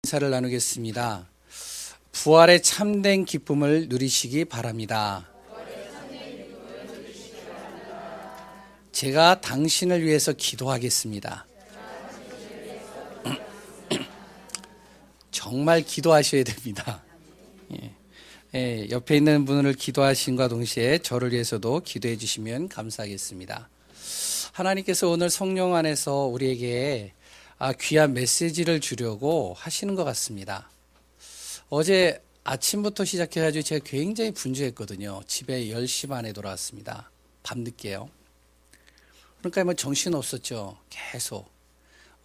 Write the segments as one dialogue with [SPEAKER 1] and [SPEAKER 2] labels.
[SPEAKER 1] 인사를 나누겠습니다. 부활의 참된 기쁨을 누리시기 바랍니다. 제가 당신을 위해서 기도하겠습니다. 정말 기도하셔야 됩니다. 옆에 있는 분을 기도하신과 동시에 저를 위해서도 기도해 주시면 감사하겠습니다. 하나님께서 오늘 성령 안에서 우리에게 귀한 메시지를 주려고 하시는 것 같습니다. 어제 아침부터 시작해가지고 제가 굉장히 분주했거든요. 집에 10시 반에 돌아왔습니다. 밤늦게요. 그러니까 뭐 정신 없었죠. 계속.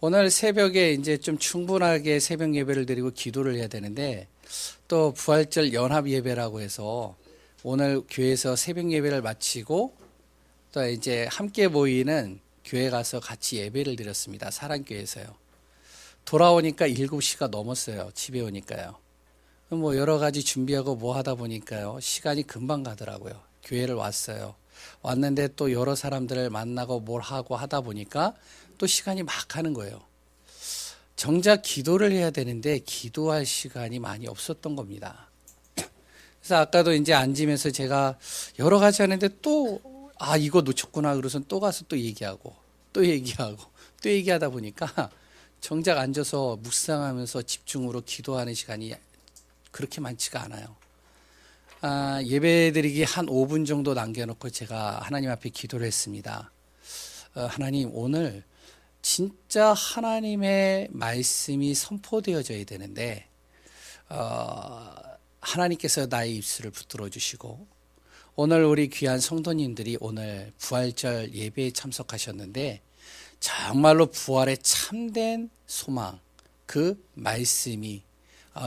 [SPEAKER 1] 오늘 새벽에 이제 좀 충분하게 새벽 예배를 드리고 기도를 해야 되는데 또 부활절 연합 예배라고 해서 오늘 교회에서 새벽 예배를 마치고 또 이제 함께 모이는 교회 가서 같이 예배를 드렸습니다. 사랑교회에서요. 돌아오니까 7시가 넘었어요. 집에 오니까요. 뭐 여러 가지 준비하고 뭐 하다 보니까요. 시간이 금방 가더라고요. 교회를 왔어요. 왔는데 또 여러 사람들을 만나고 뭘 하고 하다 보니까 또 시간이 막 가는 거예요. 정작 기도를 해야 되는데 기도할 시간이 많이 없었던 겁니다. 그래서 아까도 이제 앉으면서 제가 여러 가지 하는데 또 이거 놓쳤구나 그래서 또 가서 또 얘기하고 또 얘기하다 보니까 정작 앉아서 묵상하면서 집중으로 기도하는 시간이 그렇게 많지가 않아요. 예배드리기 한 5분 정도 남겨놓고 제가 하나님 앞에 기도를 했습니다. 하나님, 오늘 진짜 하나님의 말씀이 선포되어져야 되는데 하나님께서 나의 입술을 붙들어 주시고 오늘 우리 귀한 성도님들이 오늘 부활절 예배에 참석하셨는데 정말로 부활의 참된 소망, 그 말씀이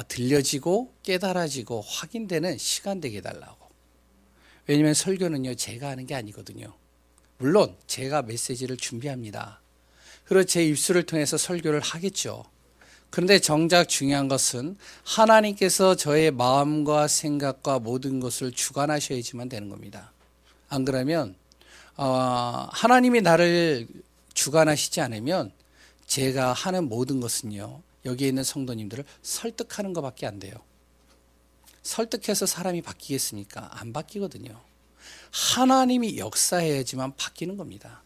[SPEAKER 1] 들려지고 깨달아지고 확인되는 시간 되게 해달라고. 왜냐하면 설교는요 제가 하는 게 아니거든요. 물론 제가 메시지를 준비합니다. 그리고 제 입술을 통해서 설교를 하겠죠. 그런데 정작 중요한 것은 하나님께서 저의 마음과 생각과 모든 것을 주관하셔야지만 되는 겁니다. 안 그러면 하나님이 나를 주관하시지 않으면 제가 하는 모든 것은요 여기에 있는 성도님들을 설득하는 것밖에 안 돼요. 설득해서 사람이 바뀌겠습니까? 안 바뀌거든요. 하나님이 역사해야지만 바뀌는 겁니다.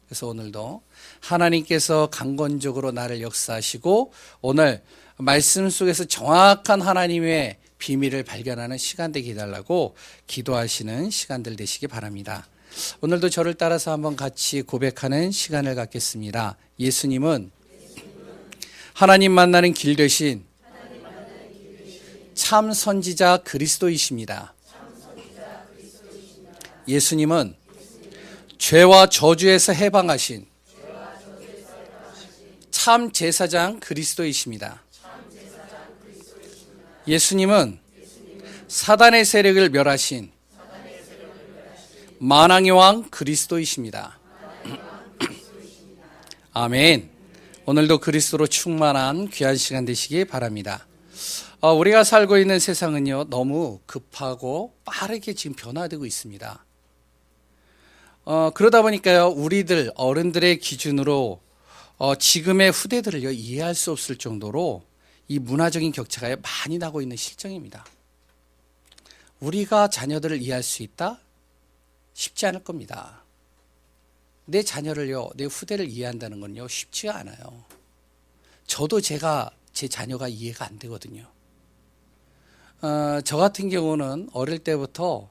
[SPEAKER 1] 그래서 오늘도 하나님께서 강권적으로 나를 역사하시고 오늘 말씀 속에서 정확한 하나님의 비밀을 발견하는 시간 되게 해달라고 기도하시는 시간들 되시기 바랍니다. 오늘도 저를 따라서 한번 같이 고백하는 시간을 갖겠습니다. 예수님은 하나님 만나는 길 되신 참 선지자 그리스도이십니다. 예수님은 죄와 저주에서 해방하신 참 제사장 그리스도이십니다. 예수님은 사단의 세력을 멸하신 만왕의 왕 그리스도이십니다. 아멘. 오늘도 그리스도로 충만한 귀한 시간 되시기 바랍니다. 우리가 살고 있는 세상은요 너무 급하고 빠르게 지금 변화되고 있습니다. 그러다 보니까요 우리들 어른들의 기준으로 지금의 후대들을요 이해할 수 없을 정도로 이 문화적인 격차가 많이 나고 있는 실정입니다. 우리가 자녀들을 이해할 수 있다? 쉽지 않을 겁니다. 내 자녀를요 내 후대를 이해한다는 건요 쉽지가 않아요. 저도 제 자녀가 이해가 안 되거든요. 저 같은 경우는 어릴 때부터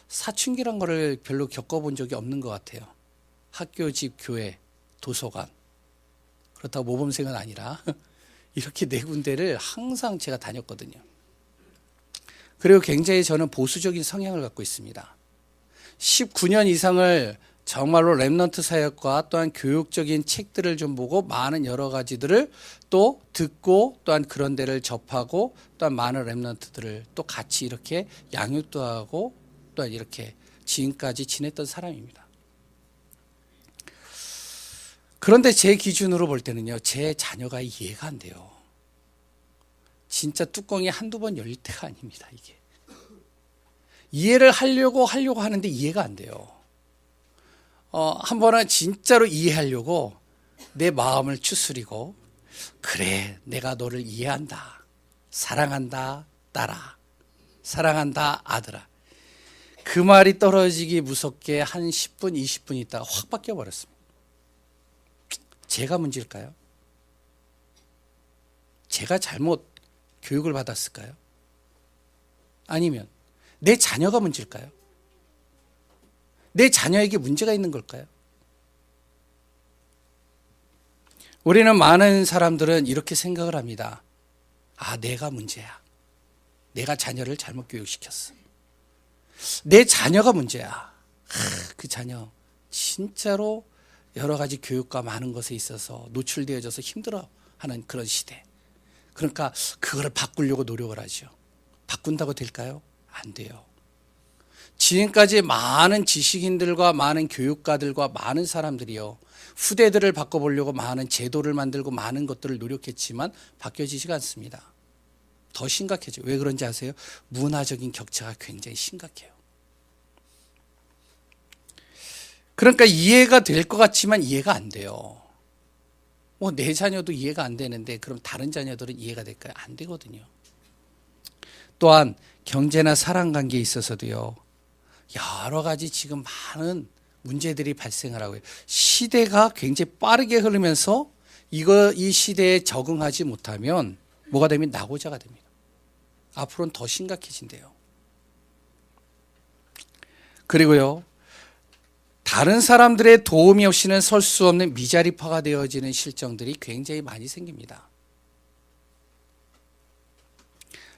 [SPEAKER 1] 사춘기란 거를 별로 겪어본 적이 없는 것 같아요. 학교, 집, 교회, 도서관. 그렇다고 모범생은 아니라 이렇게 네 군데를 항상 제가 다녔거든요. 그리고 굉장히 저는 보수적인 성향을 갖고 있습니다. 19년 이상을 정말로 렘넌트 사역과 또한 교육적인 책들을 좀 보고 많은 여러 가지들을 또 듣고 또한 그런 데를 접하고 또한 많은 렘넌트들을 또 같이 이렇게 양육도 하고 또한 이렇게 지금까지 지냈던 사람입니다. 그런데 제 기준으로 볼 때는요 제 자녀가 이해가 안 돼요. 진짜 뚜껑이 한두 번 열릴 때가 아닙니다. 이게 이해를 하려고 하는데 이해가 안 돼요. 한 번은 진짜로 이해하려고 내 마음을 추스리고 그래 내가 너를 이해한다. 사랑한다 딸아, 사랑한다 아들아. 그 말이 떨어지기 무섭게 한 10분 20분 있다가 확 바뀌어 버렸습니다. 제가 문제일까요? 제가 잘못 교육을 받았을까요? 아니면 내 자녀가 문제일까요? 내 자녀에게 문제가 있는 걸까요? 우리는 많은 사람들은 이렇게 생각을 합니다. 아, 내가 문제야. 내가 자녀를 잘못 교육시켰어. 내 자녀가 문제야. 그 자녀 진짜로 여러 가지 교육과 많은 것에 있어서 노출되어져서 힘들어하는 그런 시대. 그러니까 그거를 바꾸려고 노력을 하죠. 바꾼다고 될까요? 안 돼요. 지금까지 많은 지식인들과 많은 교육가들과 많은 사람들이요, 후대들을 바꿔보려고 많은 제도를 만들고 많은 것들을 노력했지만 바뀌어지지가 않습니다. 더 심각해져. 왜 그런지 아세요? 문화적인 격차가 굉장히 심각해요. 그러니까 이해가 될 것 같지만 이해가 안 돼요. 뭐 내 자녀도 이해가 안 되는데 그럼 다른 자녀들은 이해가 될까요? 안 되거든요. 또한 경제나 사람 관계에 있어서도요, 여러 가지 지금 많은 문제들이 발생을 하고요. 시대가 굉장히 빠르게 흐르면서 이 시대에 적응하지 못하면 뭐가 되면 낙오자가 됩니다. 앞으로는 더 심각해진대요. 그리고요, 다른 사람들의 도움이 없이는 설 수 없는 미자립화가 되어지는 실정들이 굉장히 많이 생깁니다.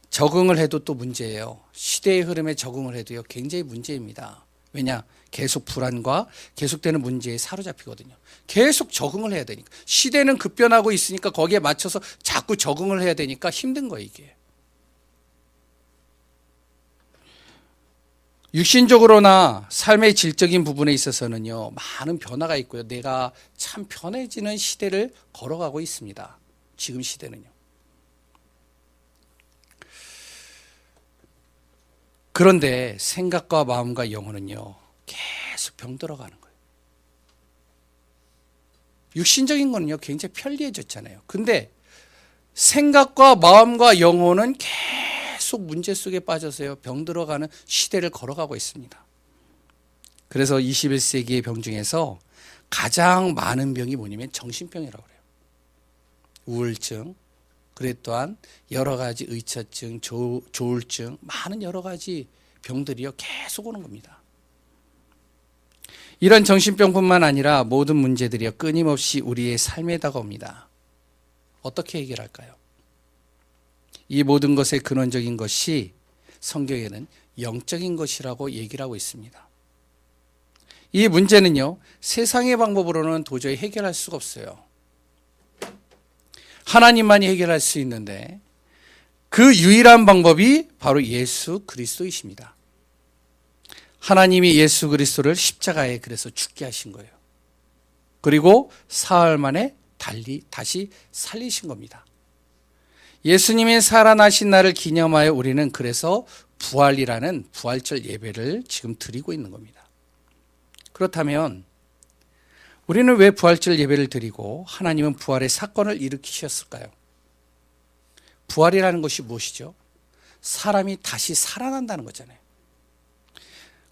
[SPEAKER 1] 적응을 해도 또 문제예요. 시대의 흐름에 적응을 해도요, 굉장히 문제입니다. 왜냐? 계속 불안과 계속되는 문제에 사로잡히거든요. 계속 적응을 해야 되니까. 시대는 급변하고 있으니까 거기에 맞춰서 자꾸 적응을 해야 되니까 힘든 거예요, 이게. 육신적으로나 삶의 질적인 부분에 있어서는요, 많은 변화가 있고요. 내가 참 편해지는 시대를 걸어가고 있습니다. 지금 시대는요. 그런데 생각과 마음과 영혼은요, 계속 병들어가는 거예요. 육신적인 거는요, 굉장히 편리해졌잖아요. 근데 생각과 마음과 영혼은 계속 문제 속에 빠져서요, 병들어가는 시대를 걸어가고 있습니다. 그래서 21세기의 병 중에서 가장 많은 병이 뭐냐면 정신병이라고 그래요. 우울증, 그래 또한 여러 가지 의처증, 조울증, 많은 여러 가지 병들이요, 계속 오는 겁니다. 이런 정신병뿐만 아니라 모든 문제들이요, 끊임없이 우리의 삶에 다가옵니다. 어떻게 해결할까요? 이 모든 것의 근원적인 것이 성경에는 영적인 것이라고 얘기를 하고 있습니다. 이 문제는요, 세상의 방법으로는 도저히 해결할 수가 없어요. 하나님만이 해결할 수 있는데 그 유일한 방법이 바로 예수 그리스도이십니다. 하나님이 예수 그리스도를 십자가에 그래서 죽게 하신 거예요. 그리고 사흘 만에 다시 살리신 겁니다. 예수님이 살아나신 날을 기념하여 우리는 그래서 부활이라는 부활절 예배를 지금 드리고 있는 겁니다. 그렇다면 우리는 왜 부활절 예배를 드리고 하나님은 부활의 사건을 일으키셨을까요? 부활이라는 것이 무엇이죠? 사람이 다시 살아난다는 거잖아요.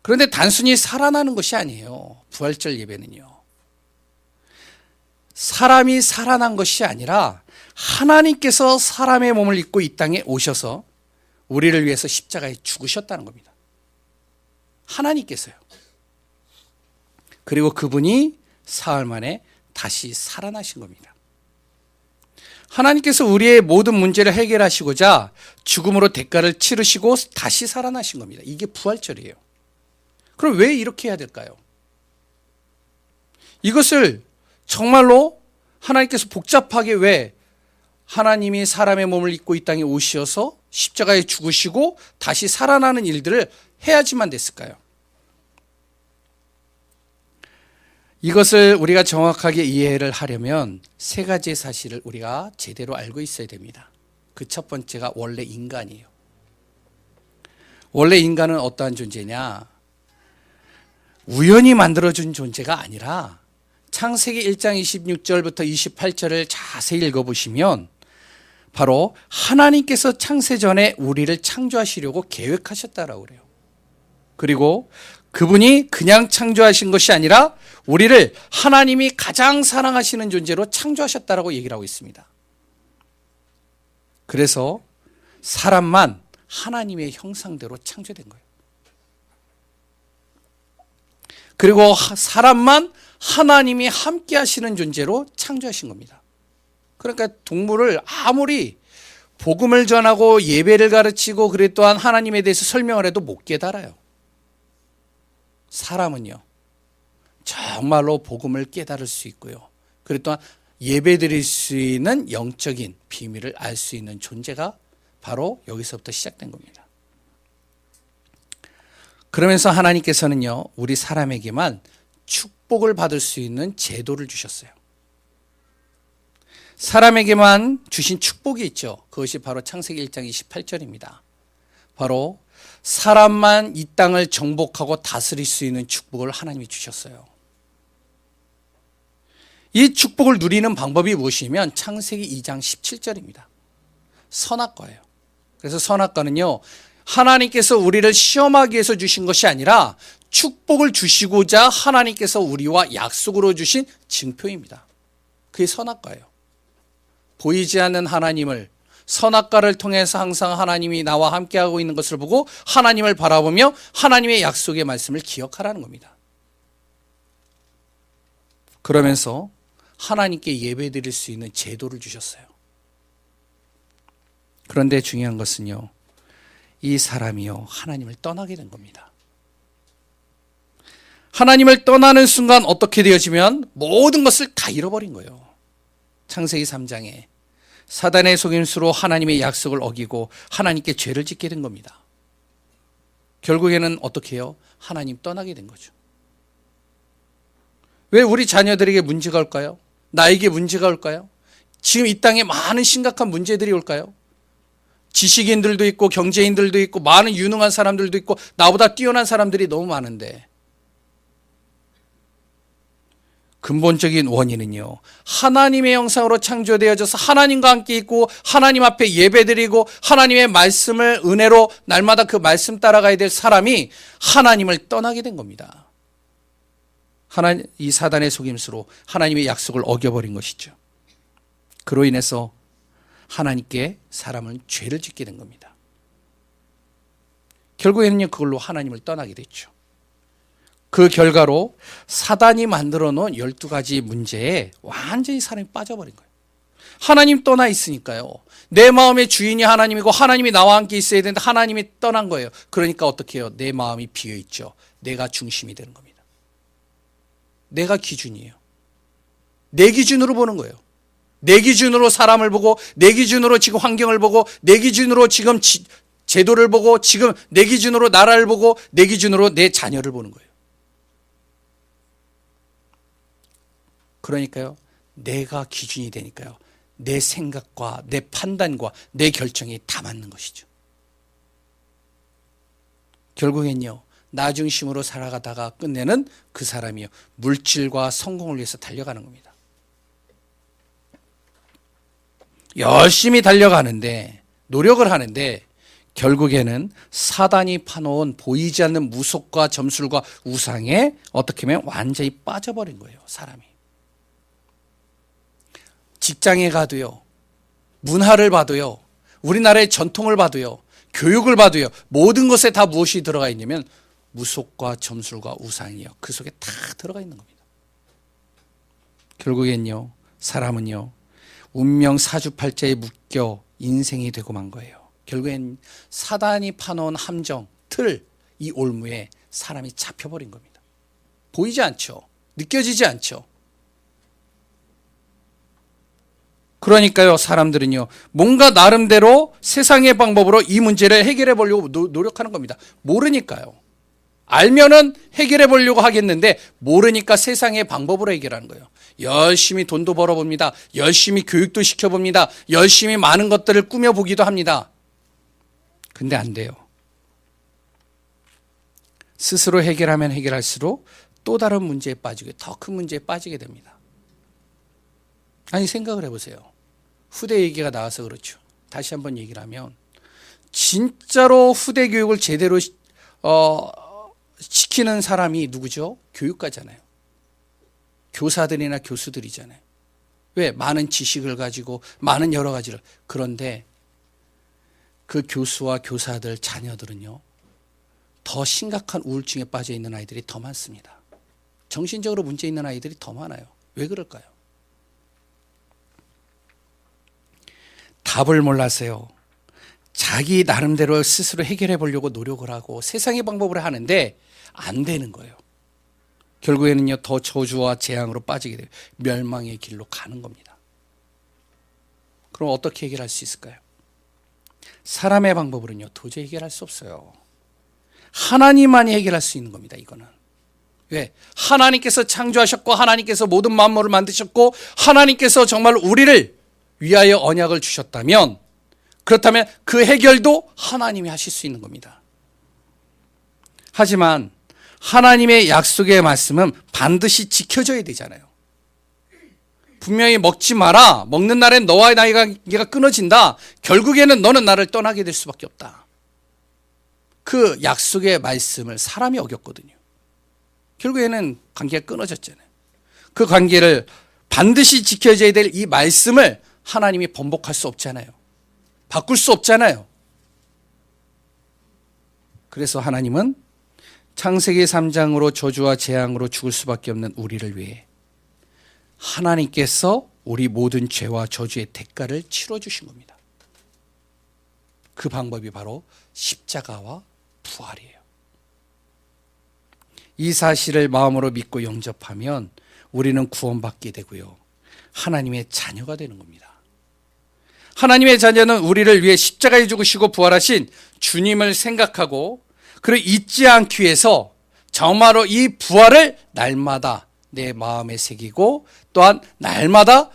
[SPEAKER 1] 그런데 단순히 살아나는 것이 아니에요. 부활절 예배는요. 사람이 살아난 것이 아니라 하나님께서 사람의 몸을 입고 이 땅에 오셔서 우리를 위해서 십자가에 죽으셨다는 겁니다. 하나님께서요. 그리고 그분이 사흘 만에 다시 살아나신 겁니다. 하나님께서 우리의 모든 문제를 해결하시고자 죽음으로 대가를 치르시고 다시 살아나신 겁니다. 이게 부활절이에요. 그럼 왜 이렇게 해야 될까요? 이것을 정말로 하나님께서 복잡하게 왜 하나님이 사람의 몸을 입고 이 땅에 오셔서 십자가에 죽으시고 다시 살아나는 일들을 해야지만 됐을까요? 이것을 우리가 정확하게 이해를 하려면 세 가지의 사실을 우리가 제대로 알고 있어야 됩니다. 그 첫 번째가 원래 인간이에요. 원래 인간은 어떠한 존재냐? 우연히 만들어준 존재가 아니라 창세기 1장 26절부터 28절을 자세히 읽어보시면 바로 하나님께서 창세 전에 우리를 창조하시려고 계획하셨다라고 그래요. 그리고 그분이 그냥 창조하신 것이 아니라 우리를 하나님이 가장 사랑하시는 존재로 창조하셨다라고 얘기를 하고 있습니다. 그래서 사람만 하나님의 형상대로 창조된 거예요. 그리고 사람만 하나님이 함께 하시는 존재로 창조하신 겁니다. 그러니까 동물을 아무리 복음을 전하고 예배를 가르치고 그래 또한 하나님에 대해서 설명을 해도 못 깨달아요. 사람은요, 정말로 복음을 깨달을 수 있고요. 그래 또한 예배 드릴 수 있는 영적인 비밀을 알 수 있는 존재가 바로 여기서부터 시작된 겁니다. 그러면서 하나님께서는요, 우리 사람에게만 축복을 받을 수 있는 제도를 주셨어요. 사람에게만 주신 축복이 있죠. 그것이 바로 창세기 1장 28절입니다. 바로 사람만 이 땅을 정복하고 다스릴 수 있는 축복을 하나님이 주셨어요. 이 축복을 누리는 방법이 무엇이냐면 창세기 2장 17절입니다. 선악과예요. 그래서 선악과는요, 하나님께서 우리를 시험하기 위해서 주신 것이 아니라 축복을 주시고자 하나님께서 우리와 약속으로 주신 증표입니다. 그게 선악과예요. 보이지 않는 하나님을, 선악과를 통해서 항상 하나님이 나와 함께하고 있는 것을 보고 하나님을 바라보며 하나님의 약속의 말씀을 기억하라는 겁니다. 그러면서 하나님께 예배드릴 수 있는 제도를 주셨어요. 그런데 중요한 것은요, 이 사람이요, 하나님을 떠나게 된 겁니다. 하나님을 떠나는 순간 어떻게 되어지면 모든 것을 다 잃어버린 거예요. 창세기 3장에 사단의 속임수로 하나님의 약속을 어기고 하나님께 죄를 짓게 된 겁니다. 결국에는 어떻게 해요? 하나님 떠나게 된 거죠. 왜 우리 자녀들에게 문제가 올까요? 나에게 문제가 올까요? 지금 이 땅에 많은 심각한 문제들이 올까요? 지식인들도 있고 경제인들도 있고 많은 유능한 사람들도 있고 나보다 뛰어난 사람들이 너무 많은데 근본적인 원인은요, 하나님의 형상으로 창조되어져서 하나님과 함께 있고 하나님 앞에 예배드리고 하나님의 말씀을 은혜로 날마다 그 말씀 따라가야 될 사람이 하나님을 떠나게 된 겁니다. 이 사단의 속임수로 하나님의 약속을 어겨버린 것이죠. 그로 인해서 하나님께 사람은 죄를 짓게 된 겁니다. 결국에는요, 그걸로 하나님을 떠나게 됐죠. 그 결과로 사단이 만들어 놓은 12가지 문제에 완전히 사람이 빠져버린 거예요. 하나님 떠나 있으니까요. 내 마음의 주인이 하나님이고 하나님이 나와 함께 있어야 되는데 하나님이 떠난 거예요. 그러니까 어떻게 해요? 내 마음이 비어있죠. 내가 중심이 되는 겁니다. 내가 기준이에요. 내 기준으로 보는 거예요. 내 기준으로 사람을 보고, 내 기준으로 지금 환경을 보고, 내 기준으로 지금 제도를 보고, 지금 내 기준으로 나라를 보고, 내 기준으로 내 자녀를 보는 거예요. 그러니까요, 내가 기준이 되니까요, 내 생각과 내 판단과 내 결정이 다 맞는 것이죠. 결국엔요, 나 중심으로 살아가다가 끝내는 그 사람이요, 물질과 성공을 위해서 달려가는 겁니다. 열심히 달려가는데, 노력을 하는데 결국에는 사단이 파놓은 보이지 않는 무속과 점술과 우상에 어떻게 보면 완전히 빠져버린 거예요, 사람이. 직장에 가도요, 문화를 봐도요, 우리나라의 전통을 봐도요, 교육을 봐도요, 모든 것에 다 무엇이 들어가 있냐면 무속과 점술과 우상이요, 그 속에 다 들어가 있는 겁니다. 결국엔요, 사람은요, 운명 사주팔자에 묶여 인생이 되고 만 거예요. 결국엔 사단이 파놓은 함정, 틀, 이 올무에 사람이 잡혀버린 겁니다. 보이지 않죠? 느껴지지 않죠? 그러니까요, 사람들은요, 뭔가 나름대로 세상의 방법으로 이 문제를 해결해 보려고 노력하는 겁니다. 모르니까요. 알면은 해결해 보려고 하겠는데 모르니까 세상의 방법으로 해결하는 거예요. 열심히 돈도 벌어봅니다. 열심히 교육도 시켜봅니다. 열심히 많은 것들을 꾸며보기도 합니다. 근데 안 돼요. 스스로 해결하면 해결할수록 또 다른 문제에 빠지고 더 큰 문제에 빠지게 됩니다. 아니, 생각을 해보세요. 후대 얘기가 나와서 그렇죠. 다시 한번 얘기를 하면 진짜로 후대 교육을 제대로 시키는 사람이 누구죠? 교육가잖아요. 교사들이나 교수들이잖아요. 왜? 많은 지식을 가지고 많은 여러 가지를. 그런데 그 교수와 교사들 자녀들은요, 더 심각한 우울증에 빠져 있는 아이들이 더 많습니다. 정신적으로 문제 있는 아이들이 더 많아요. 왜 그럴까요? 답을 몰라서요. 자기 나름대로 스스로 해결해 보려고 노력을 하고 세상의 방법으로 하는데 안 되는 거예요. 결국에는요, 더 저주와 재앙으로 빠지게 돼요. 멸망의 길로 가는 겁니다. 그럼 어떻게 해결할 수 있을까요? 사람의 방법으로는요, 도저히 해결할 수 없어요. 하나님만이 해결할 수 있는 겁니다, 이거는. 왜? 하나님께서 창조하셨고, 하나님께서 모든 만물을 만드셨고, 하나님께서 정말 우리를 위하여 언약을 주셨다면, 그렇다면 그 해결도 하나님이 하실 수 있는 겁니다. 하지만 하나님의 약속의 말씀은 반드시 지켜져야 되잖아요. 분명히 먹지 마라. 먹는 날엔 너와 나의 관계가 끊어진다. 결국에는 너는 나를 떠나게 될 수밖에 없다. 그 약속의 말씀을 사람이 어겼거든요. 결국에는 관계가 끊어졌잖아요. 그 관계를 반드시 지켜져야 될 이 말씀을 하나님이 번복할 수 없잖아요. 바꿀 수 없잖아요. 그래서 하나님은 창세기 3장으로 저주와 재앙으로 죽을 수밖에 없는 우리를 위해 하나님께서 우리 모든 죄와 저주의 대가를 치러주신 겁니다. 그 방법이 바로 십자가와 부활이에요. 이 사실을 마음으로 믿고 영접하면 우리는 구원받게 되고요, 하나님의 자녀가 되는 겁니다. 하나님의 자녀는 우리를 위해 십자가에 죽으시고 부활하신 주님을 생각하고 그를 잊지 않기 위해서 정말로 이 부활을 날마다 내 마음에 새기고 또한 날마다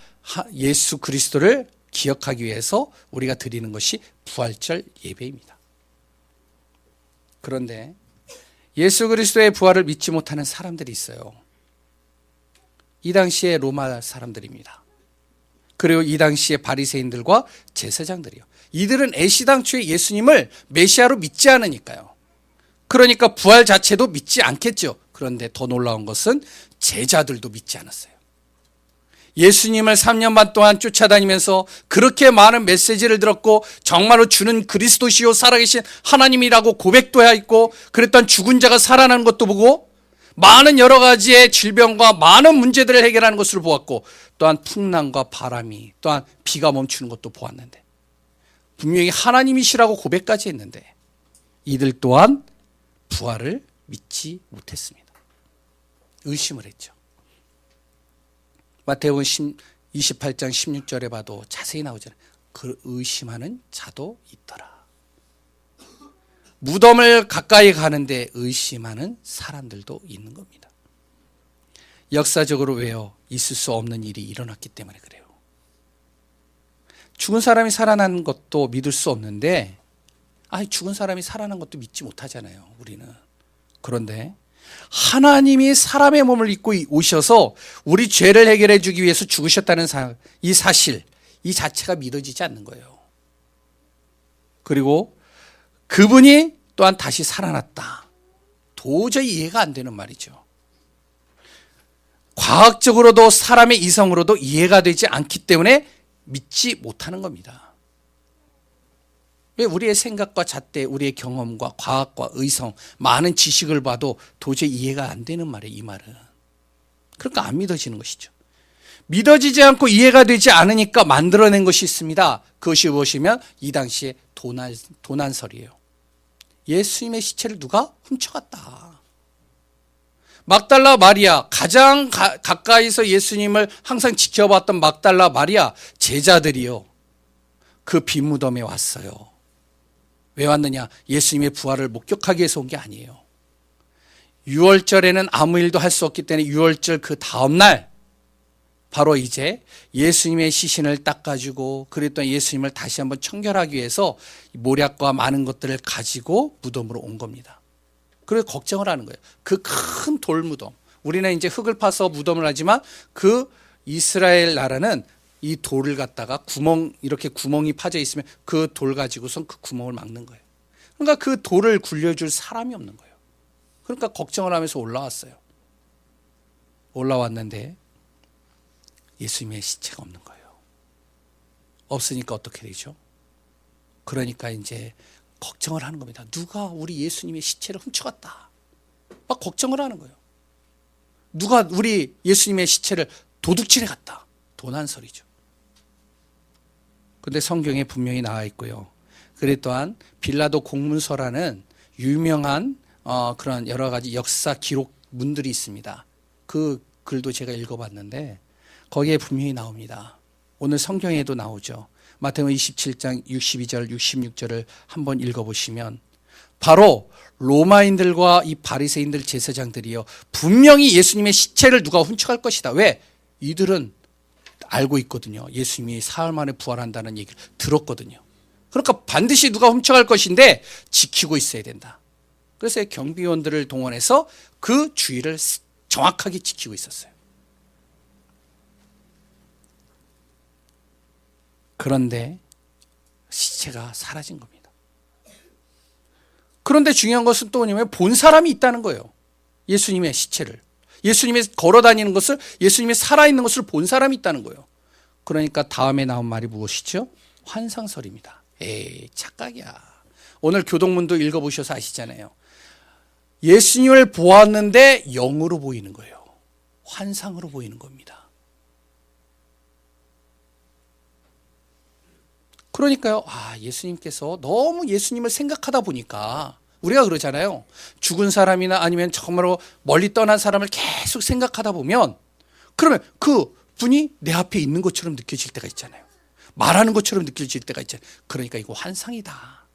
[SPEAKER 1] 예수 그리스도를 기억하기 위해서 우리가 드리는 것이 부활절 예배입니다. 그런데 예수 그리스도의 부활을 믿지 못하는 사람들이 있어요. 이 당시에 로마 사람들입니다. 그리고 이 당시에 바리새인들과 제사장들이요. 이들은 애시당초에 예수님을 메시아로 믿지 않으니까요. 그러니까 부활 자체도 믿지 않겠죠. 그런데 더 놀라운 것은 제자들도 믿지 않았어요. 예수님을 3년 반 동안 쫓아다니면서 그렇게 많은 메시지를 들었고 정말로 주는 그리스도시요 살아계신 하나님이라고 고백도 했고, 그랬던 죽은 자가 살아나는 것도 보고 많은 여러 가지의 질병과 많은 문제들을 해결하는 것으로 보았고, 또한 풍랑과 바람이 또한 비가 멈추는 것도 보았는데 분명히 하나님이시라고 고백까지 했는데 이들 또한 부활을 믿지 못했습니다. 의심을 했죠. 마태복음 28장 16절에 봐도 자세히 나오잖아요. 그 의심하는 자도 있더라. 무덤을 가까이 가는데 의심하는 사람들도 있는 겁니다. 역사적으로 왜요? 있을 수 없는 일이 일어났기 때문에 그래요. 죽은 사람이 살아난 것도 믿을 수 없는데 죽은 사람이 살아난 것도 믿지 못하잖아요, 우리는. 그런데 하나님이 사람의 몸을 입고 오셔서 우리 죄를 해결해 주기 위해서 죽으셨다는 이 사실, 이 자체가 믿어지지 않는 거예요. 그리고 그분이 또한 다시 살아났다. 도저히 이해가 안 되는 말이죠. 과학적으로도 사람의 이성으로도 이해가 되지 않기 때문에 믿지 못하는 겁니다. 왜? 우리의 생각과 잣대, 우리의 경험과 과학과 의성, 많은 지식을 봐도 도저히 이해가 안 되는 말이에요, 이 말은. 그러니까 안 믿어지는 것이죠. 믿어지지 않고 이해가 되지 않으니까 만들어낸 것이 있습니다. 그것이 무엇이면 이 당시에 도난설이에요. 예수님의 시체를 누가 훔쳐갔다. 막달라 마리아, 가장 가까이서 예수님을 항상 지켜봤던 막달라 마리아 제자들이요, 그 빈 무덤에 왔어요. 왜 왔느냐? 예수님의 부활을 목격하기 위해서 온 게 아니에요. 6월절에는 아무 일도 할 수 없기 때문에 6월절 그 다음날 바로 이제 예수님의 시신을 닦아주고 그랬던 예수님을 다시 한번 청결하기 위해서 모략과 많은 것들을 가지고 무덤으로 온 겁니다. 그래서 걱정을 하는 거예요. 그 큰 돌무덤, 우리는 이제 흙을 파서 무덤을 하지만 그 이스라엘 나라는 이 돌을 갖다가 이렇게 구멍이 파져 있으면 그 돌 가지고선 그 구멍을 막는 거예요. 그러니까 그 돌을 굴려줄 사람이 없는 거예요. 그러니까 걱정을 하면서 올라왔어요. 올라왔는데 예수님의 시체가 없는 거예요. 없으니까 어떻게 되죠? 그러니까 이제 걱정을 하는 겁니다. 누가 우리 예수님의 시체를 훔쳐갔다. 막 걱정을 하는 거예요. 누가 우리 예수님의 시체를 도둑질해 갔다. 도난설이죠. 근데 성경에 분명히 나와 있고요. 그래 또한 빌라도 공문서라는 유명한 그런 여러 가지 역사 기록문들이 있습니다. 그 글도 제가 읽어봤는데 거기에 분명히 나옵니다. 오늘 성경에도 나오죠. 마태복음 27장 62절 66절을 한번 읽어보시면 바로 로마인들과 이 바리새인들 제사장들이요 분명히 예수님의 시체를 누가 훔쳐갈 것이다. 왜? 이들은 알고 있거든요. 예수님이 사흘 만에 부활한다는 얘기를 들었거든요. 그러니까 반드시 누가 훔쳐갈 것인데 지키고 있어야 된다. 그래서 경비원들을 동원해서 그 주의를 정확하게 지키고 있었어요. 그런데 시체가 사라진 겁니다. 그런데 중요한 것은 또 뭐냐면 본 사람이 있다는 거예요. 예수님의 시체를. 예수님이 걸어 다니는 것을, 예수님이 살아있는 것을 본 사람이 있다는 거예요. 그러니까 다음에 나온 말이 무엇이죠? 환상설입니다. 에이, 착각이야. 오늘 교동문도 읽어보셔서 아시잖아요. 예수님을 보았는데 영으로 보이는 거예요. 환상으로 보이는 겁니다. 그러니까요, 예수님께서 너무 예수님을 생각하다 보니까 우리가 그러잖아요. 죽은 사람이나 아니면 정말로 멀리 떠난 사람을 계속 생각하다 보면 그러면 그 분이 내 앞에 있는 것처럼 느껴질 때가 있잖아요. 말하는 것처럼 느껴질 때가 있잖아요. 그러니까 이거 환상이다.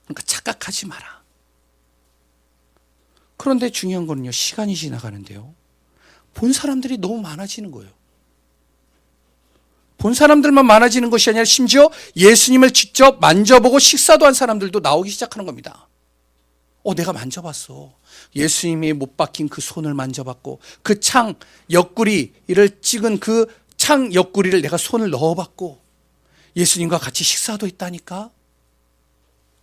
[SPEAKER 1] 그러니까 착각하지 마라. 그런데 중요한 거는요, 시간이 지나가는데요, 본 사람들이 너무 많아지는 거예요. 본 사람들만 많아지는 것이 아니라 심지어 예수님을 직접 만져보고 식사도 한 사람들도 나오기 시작하는 겁니다. 내가 만져봤어. 예수님이 못 박힌 그 손을 만져봤고 그 창 옆구리를 찍은 그 창 옆구리를 내가 손을 넣어봤고 예수님과 같이 식사도 했다니까.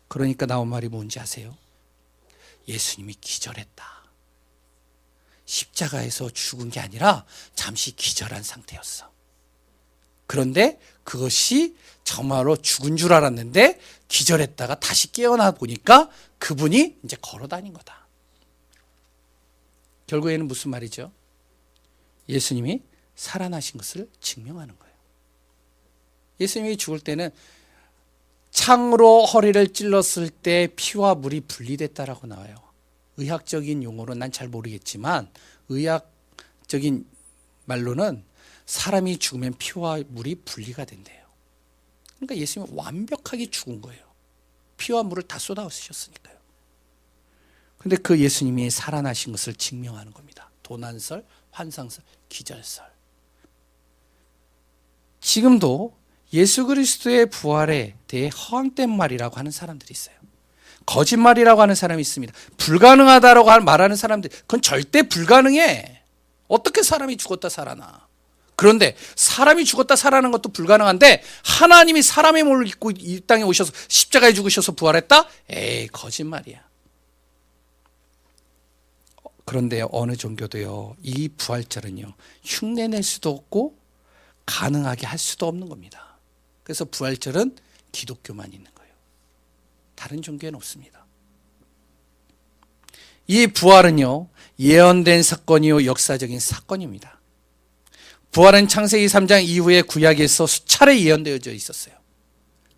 [SPEAKER 1] 그러니까 나온 말이 뭔지 아세요? 예수님이 기절했다. 십자가에서 죽은 게 아니라 잠시 기절한 상태였어. 그런데 그것이 정말로 죽은 줄 알았는데 기절했다가 다시 깨어나 보니까 그분이 이제 걸어 다닌 거다. 결국에는 무슨 말이죠? 예수님이 살아나신 것을 증명하는 거예요. 예수님이 죽을 때는 창으로 허리를 찔렀을 때 피와 물이 분리됐다라고 나와요. 의학적인 용어로 난 잘 모르겠지만 의학적인 말로는 사람이 죽으면 피와 물이 분리가 된대요. 그러니까 예수님은 완벽하게 죽은 거예요. 피와 물을 다 쏟아쓰셨으니까요. 그런데 그 예수님이 살아나신 것을 증명하는 겁니다. 도난설, 환상설, 기절설. 지금도 예수 그리스도의 부활에 대해 허황된 말이라고 하는 사람들이 있어요. 거짓말이라고 하는 사람이 있습니다. 불가능하다라고 말하는 사람들, 그건 절대 불가능해. 어떻게 사람이 죽었다 살아나? 그런데 사람이 죽었다 살아나는 것도 불가능한데 하나님이 사람의 몸을 입고 이 땅에 오셔서 십자가에 죽으셔서 부활했다? 에이, 거짓말이야. 그런데 어느 종교도요, 이 부활절은요, 흉내낼 수도 없고 가능하게 할 수도 없는 겁니다. 그래서 부활절은 기독교만 있는 거예요. 다른 종교에는 없습니다. 이 부활은요, 예언된 사건이요, 역사적인 사건입니다. 부활은 창세기 3장 이후에 구약에서 수차례 예언되어져 있었어요.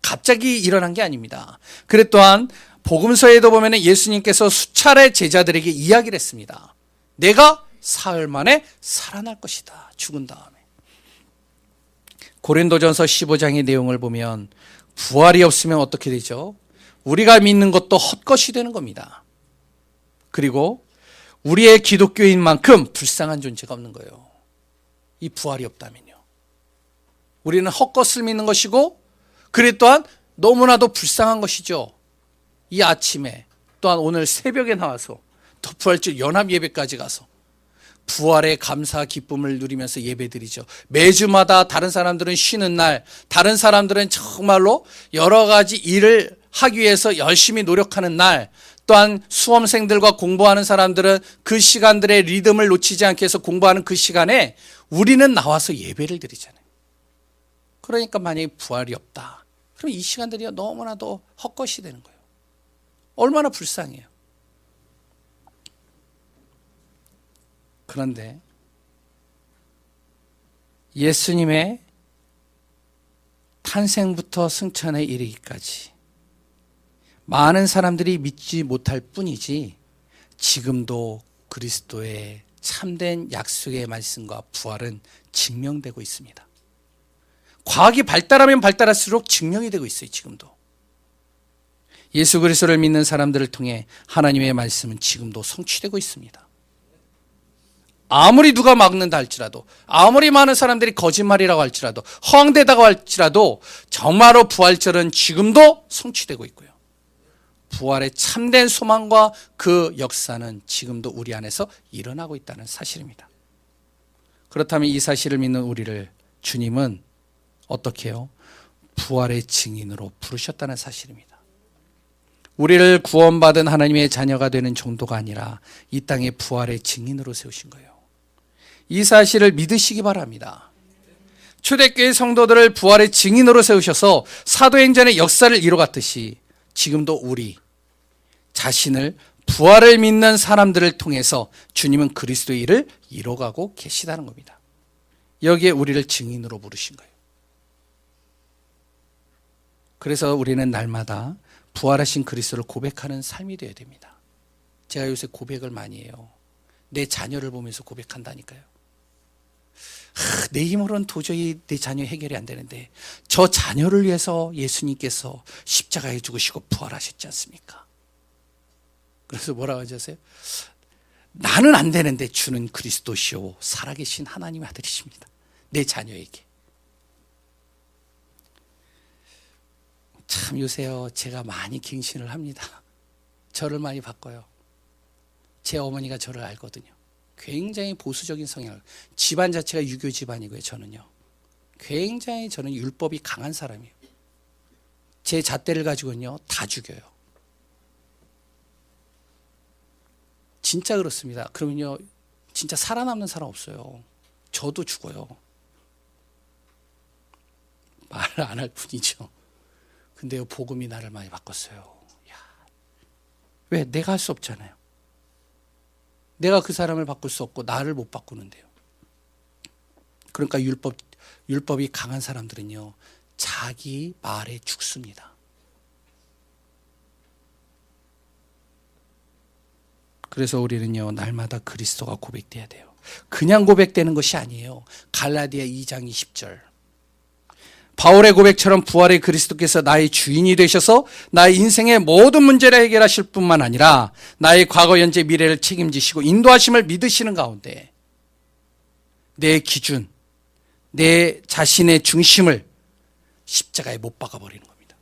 [SPEAKER 1] 갑자기 일어난 게 아닙니다. 그래 또한 복음서에도 보면 예수님께서 수차례 제자들에게 이야기를 했습니다. 내가 사흘 만에 살아날 것이다. 죽은 다음에. 고린도전서 15장의 내용을 보면 부활이 없으면 어떻게 되죠? 우리가 믿는 것도 헛것이 되는 겁니다. 그리고 우리의 기독교인 만큼 불쌍한 존재가 없는 거예요. 이 부활이 없다면요. 우리는 헛것을 믿는 것이고 그래 또한 너무나도 불쌍한 것이죠. 이 아침에 또한 오늘 새벽에 나와서 더 부활절 연합 예배까지 가서 부활의 감사 기쁨을 누리면서 예배드리죠. 매주마다 다른 사람들은 쉬는 날, 다른 사람들은 정말로 여러 가지 일을 하기 위해서 열심히 노력하는 날, 또한 수험생들과 공부하는 사람들은 그 시간들의 리듬을 놓치지 않게 해서 공부하는 그 시간에 우리는 나와서 예배를 드리잖아요. 그러니까 만약에 부활이 없다, 그럼 이 시간들이 너무나도 헛것이 되는 거예요. 얼마나 불쌍해요. 그런데 예수님의 탄생부터 승천에 이르기까지 많은 사람들이 믿지 못할 뿐이지 지금도 그리스도의 참된 약속의 말씀과 부활은 증명되고 있습니다. 과학이 발달하면 발달할수록 증명이 되고 있어요. 지금도 예수 그리스도를 믿는 사람들을 통해 하나님의 말씀은 지금도 성취되고 있습니다. 아무리 누가 막는다 할지라도, 아무리 많은 사람들이 거짓말이라고 할지라도, 허황되다고 할지라도 정말로 부활절은 지금도 성취되고 있고요. 부활의 참된 소망과 그 역사는 지금도 우리 안에서 일어나고 있다는 사실입니다. 그렇다면 이 사실을 믿는 우리를 주님은 어떻게 해요? 부활의 증인으로 부르셨다는 사실입니다. 우리를 구원받은 하나님의 자녀가 되는 정도가 아니라 이 땅의 부활의 증인으로 세우신 거예요. 이 사실을 믿으시기 바랍니다. 초대교회 성도들을 부활의 증인으로 세우셔서 사도행전의 역사를 이뤄갔듯이 지금도 우리 자신을 부활을 믿는 사람들을 통해서 주님은 그리스도의 일을 이뤄가고 계시다는 겁니다. 여기에 우리를 증인으로 부르신 거예요. 그래서 우리는 날마다 부활하신 그리스도를 고백하는 삶이 되어야 됩니다. 제가 요새 고백을 많이 해요. 내 자녀를 보면서 고백한다니까요. 내 힘으로는 도저히 내 자녀 해결이 안 되는데 저 자녀를 위해서 예수님께서 십자가에 죽으시고 부활하셨지 않습니까? 그래서 뭐라고 하셨어요? 나는 안 되는데 주는 그리스도시오 살아계신 하나님의 아들이십니다. 내 자녀에게. 참 요새요 제가 많이 갱신을 합니다. 저를 많이 바꿔요. 제 어머니가 저를 알거든요. 굉장히 보수적인 성향을, 집안 자체가 유교 집안이고요. 저는요 굉장히 저는 율법이 강한 사람이에요. 제 잣대를 가지고는요 다 죽여요. 진짜 그렇습니다. 그러면요 진짜 살아남는 사람 없어요. 저도 죽어요. 말을 안 할 뿐이죠. 근데요 복음이 나를 많이 바꿨어요. 야, 왜? 내가 할 수 없잖아요. 내가 그 사람을 바꿀 수 없고 나를 못 바꾸는데요. 그러니까 율법이 강한 사람들은요 자기 말에 죽습니다. 그래서 우리는요 날마다 그리스도가 고백돼야 돼요. 그냥 고백되는 것이 아니에요. 갈라디아 2장 20절 바울의 고백처럼 부활의 그리스도께서 나의 주인이 되셔서 나의 인생의 모든 문제를 해결하실 뿐만 아니라 나의 과거, 현재, 미래를 책임지시고 인도하심을 믿으시는 가운데 내 기준, 내 자신의 중심을 십자가에 못 박아버리는 겁니다.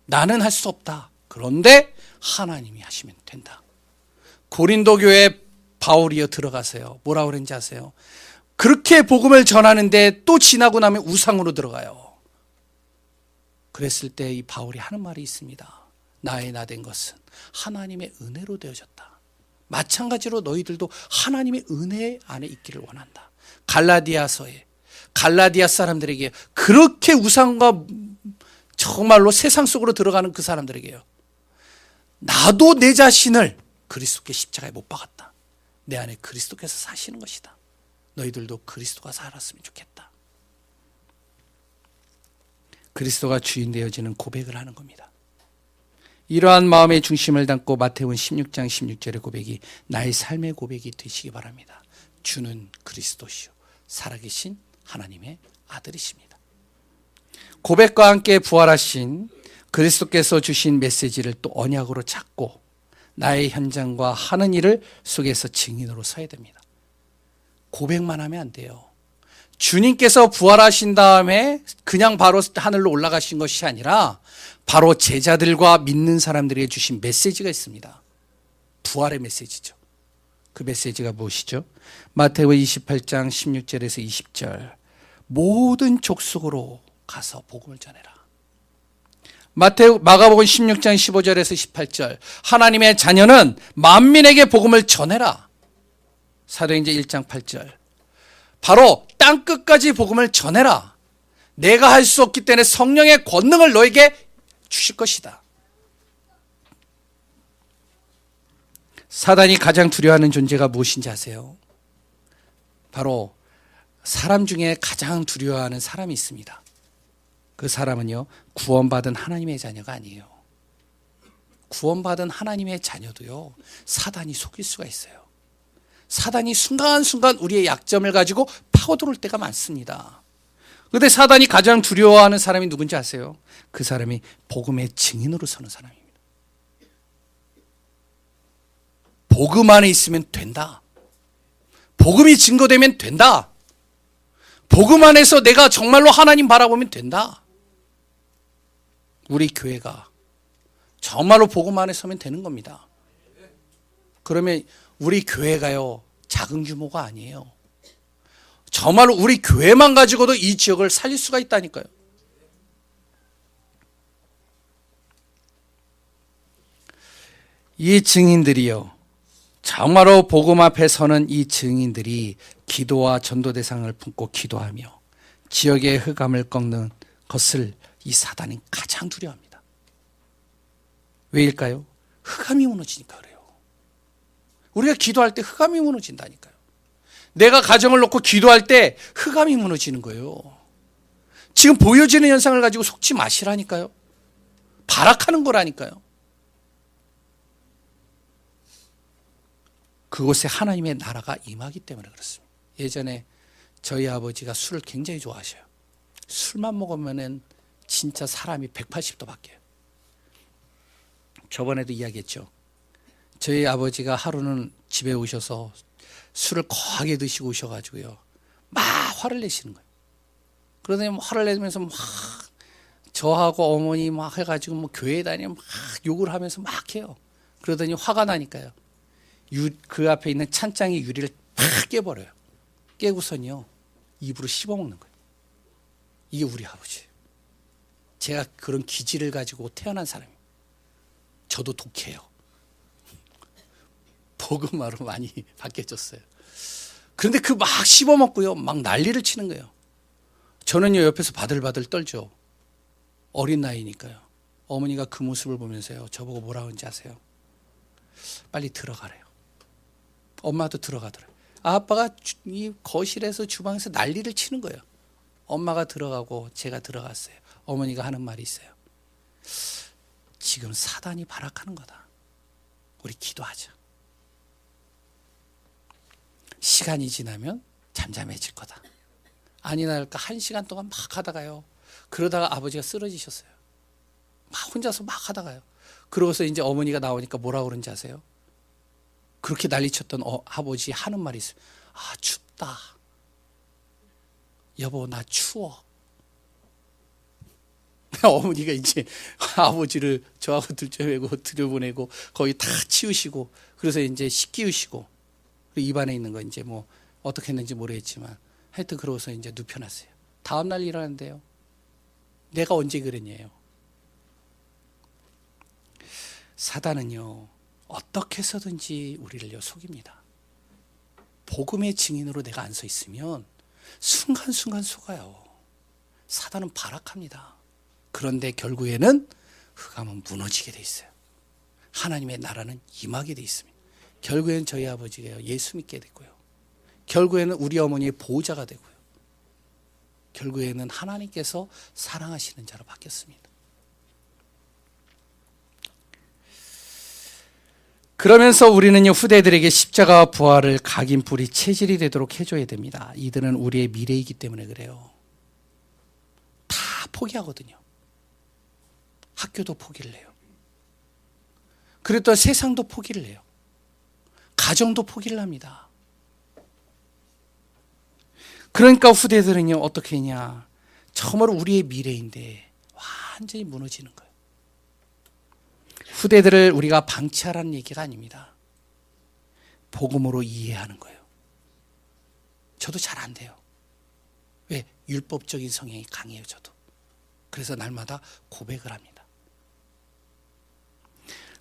[SPEAKER 1] 나는 할 수 없다. 그런데 하나님이 하시면 된다. 고린도 교회에 바울이여 들어가세요. 뭐라고 그랬는지 아세요? 그렇게 복음을 전하는데 또 지나고 나면 우상으로 들어가요. 그랬을 때 이 바울이 하는 말이 있습니다. 나의 나 된 것은 하나님의 은혜로 되어졌다. 마찬가지로 너희들도 하나님의 은혜 안에 있기를 원한다. 갈라디아서에 갈라디아 사람들에게 그렇게 우상과 정말로 세상 속으로 들어가는 그 사람들에게요. 나도 내 자신을 그리스도께 십자가에 못 박았다. 내 안에 그리스도께서 사시는 것이다. 너희들도 그리스도가 살았으면 좋겠다. 그리스도가 주인 되어지는 고백을 하는 겁니다. 이러한 마음의 중심을 담고 마태복음 16장 16절의 고백이 나의 삶의 고백이 되시기 바랍니다. 주는 그리스도시요 살아계신 하나님의 아들이십니다. 고백과 함께 부활하신 그리스도께서 주신 메시지를 또 언약으로 잡고 나의 현장과 하는 일을 속에서 증인으로 서야 됩니다. 고백만 하면 안 돼요. 주님께서 부활하신 다음에 그냥 바로 하늘로 올라가신 것이 아니라 바로 제자들과 믿는 사람들에게 주신 메시지가 있습니다. 부활의 메시지죠. 그 메시지가 무엇이죠? 마태복음 28장 16절에서 20절. 모든 족속으로 가서 복음을 전해라. 마가복음 16장 15절에서 18절. 하나님의 자녀는 만민에게 복음을 전해라. 사도행전 1장 8절. 바로 땅 끝까지 복음을 전해라. 내가 할 수 없기 때문에 성령의 권능을 너에게 주실 것이다. 사단이 가장 두려워하는 존재가 무엇인지 아세요? 바로 사람 중에 가장 두려워하는 사람이 있습니다. 그 사람은요, 구원받은 하나님의 자녀가 아니에요. 구원받은 하나님의 자녀도요, 사단이 속일 수가 있어요. 사단이 순간순간 우리의 약점을 가지고 파고들을 때가 많습니다. 그런데 사단이 가장 두려워하는 사람이 누군지 아세요? 그 사람이 복음의 증인으로 서는 사람입니다. 복음 안에 있으면 된다. 복음이 증거되면 된다. 복음 안에서 내가 정말로 하나님 바라보면 된다. 우리 교회가 정말로 복음 안에 서면 되는 겁니다. 그러면 우리 교회가요, 작은 규모가 아니에요. 정말로 우리 교회만 가지고도 이 지역을 살릴 수가 있다니까요. 이 증인들이요, 정말로 복음 앞에 서는 이 증인들이 기도와 전도 대상을 품고 기도하며 지역의 흑암을 꺾는 것을 이 사단이 가장 두려워합니다. 왜일까요? 흑암이 무너지니까 그래요. 우리가 기도할 때 흑암이 무너진다니까요. 내가 가정을 놓고 기도할 때 흑암이 무너지는 거예요. 지금 보여지는 현상을 가지고 속지 마시라니까요. 발악하는 거라니까요. 그곳에 하나님의 나라가 임하기 때문에 그렇습니다. 예전에 저희 아버지가 술을 굉장히 좋아하셔요. 술만 먹으면은 진짜 사람이 180도 바뀌어요. 저번에도 이야기했죠. 저희 아버지가 하루는 집에 오셔서 술을 거하게 드시고 오셔가지고요, 막 화를 내시는 거예요. 그러더니 화를 내면서 막 저하고 어머니 막 해가지고 뭐 교회 다니면 막 욕을 하면서 막 해요. 그러더니 화가 나니까요, 그 앞에 있는 찬장의 유리를 팍 깨버려요. 깨고선요, 입으로 씹어먹는 거예요. 이게 우리 아버지예요. 제가 그런 기질을 가지고 태어난 사람이에요. 저도 독해요. 복음화로 많이 바뀌어졌어요. 그런데 그 막 씹어먹고요, 막 난리를 치는 거예요. 저는요, 옆에서 바들바들 떨죠. 어린 나이니까요. 어머니가 그 모습을 보면서요, 저보고 뭐라 하는지 아세요? 빨리 들어가래요. 엄마도 들어가더래요. 아빠가 이 거실에서 주방에서 난리를 치는 거예요. 엄마가 들어가고 제가 들어갔어요. 어머니가 하는 말이 있어요. 지금 사단이 발악하는 거다. 우리 기도하자. 시간이 지나면 잠잠해질 거다. 아니나 할까 1시간 동안 막 하다가요, 그러다가 아버지가 쓰러지셨어요. 막 혼자서 막 하다가요. 그러고서 이제 어머니가 나오니까 뭐라고 그런지 아세요? 그렇게 난리쳤던 아버지 하는 말이 있어요. 아, 춥다. 여보, 나 추워. 어머니가 이제 아버지를 저하고 둘째고 들여보내고 거의 다 치우시고, 그래서 이제 씻기우시고, 입안에 있는 거 이제 뭐 어떻게 했는지 모르겠지만 하여튼 그러고서 이제 눕혀놨어요. 다음날 일어났는데요, 내가 언제 그랬냐요. 사단은요, 어떻게 해서든지 우리를요 속입니다. 복음의 증인으로 내가 안 서 있으면 순간순간 속아요. 사단은 발악합니다. 그런데 결국에는 흑암은 무너지게 돼 있어요. 하나님의 나라는 임하게 돼 있습니다. 결국에는 저희 아버지가 예수 믿게 됐고요, 결국에는 우리 어머니의 보호자가 되고요, 결국에는 하나님께서 사랑하시는 자로 바뀌었습니다. 그러면서 우리는요, 후대들에게 십자가와 부활을 각인뿌리 체질이 되도록 해줘야 됩니다. 이들은 우리의 미래이기 때문에 그래요. 다 포기하거든요. 학교도 포기를 해요. 그리고 또 세상도 포기를 해요. 가정도 포기를 합니다. 그러니까 후대들은요, 어떻게 했냐, 정말 우리의 미래인데 완전히 무너지는 거예요. 후대들을 우리가 방치하라는 얘기가 아닙니다. 복음으로 이해하는 거예요. 저도 잘 안 돼요. 왜? 율법적인 성향이 강해요, 저도. 그래서 날마다 고백을 합니다.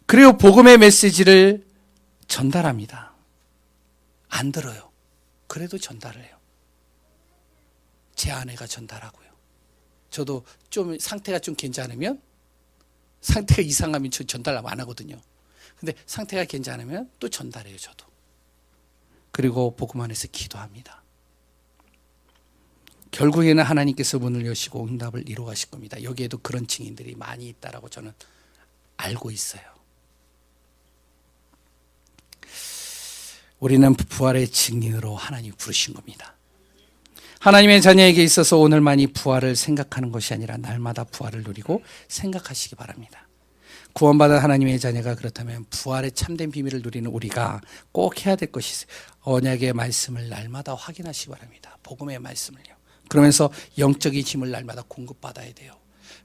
[SPEAKER 1] 그리고 복음의 메시지를 전달합니다. 안 들어요. 그래도 전달을 해요. 제 아내가 전달하고요. 저도 좀 상태가 좀 괜찮으면, 상태가 이상하면 저 전달 안 하거든요. 근데 상태가 괜찮으면 또 전달해요, 저도. 그리고 복음 안에서 기도합니다. 결국에는 하나님께서 문을 여시고 응답을 이루어 가실 겁니다. 여기에도 그런 증인들이 많이 있다라고 저는 알고 있어요. 우리는 부활의 증인으로 하나님 부르신 겁니다. 하나님의 자녀에게 있어서 오늘만이 부활을 생각하는 것이 아니라 날마다 부활을 누리고 생각하시기 바랍니다. 구원받은 하나님의 자녀가 그렇다면 부활의 참된 비밀을 누리는 우리가 꼭 해야 될 것이 있어요. 언약의 말씀을 날마다 확인하시기 바랍니다. 복음의 말씀을요. 그러면서 영적인 힘을 날마다 공급받아야 돼요.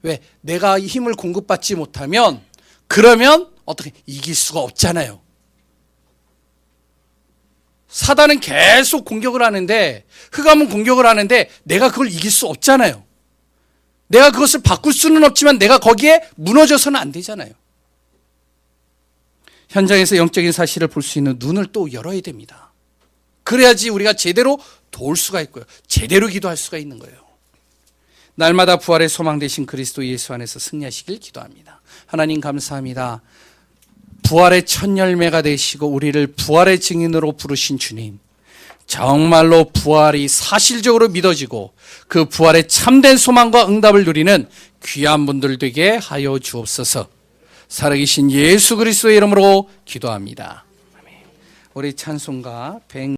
[SPEAKER 1] 왜? 내가 힘을 공급받지 못하면 그러면 어떻게 이길 수가 없잖아요. 사단은 계속 공격을 하는데, 흑암은 공격을 하는데 내가 그걸 이길 수 없잖아요. 내가 그것을 바꿀 수는 없지만 내가 거기에 무너져서는 안 되잖아요. 현장에서 영적인 사실을 볼 수 있는 눈을 또 열어야 됩니다. 그래야지 우리가 제대로 도울 수가 있고요. 제대로 기도할 수가 있는 거예요. 날마다 부활의 소망 되신 그리스도 예수 안에서 승리하시길 기도합니다. 하나님 감사합니다. 부활의 첫 열매가 되시고 우리를 부활의 증인으로 부르신 주님, 정말로 부활이 사실적으로 믿어지고 그 부활의 참된 소망과 응답을 누리는 귀한 분들 되게 하여 주옵소서. 살아계신 예수 그리스도의 이름으로 기도합니다. 우리 찬송가 100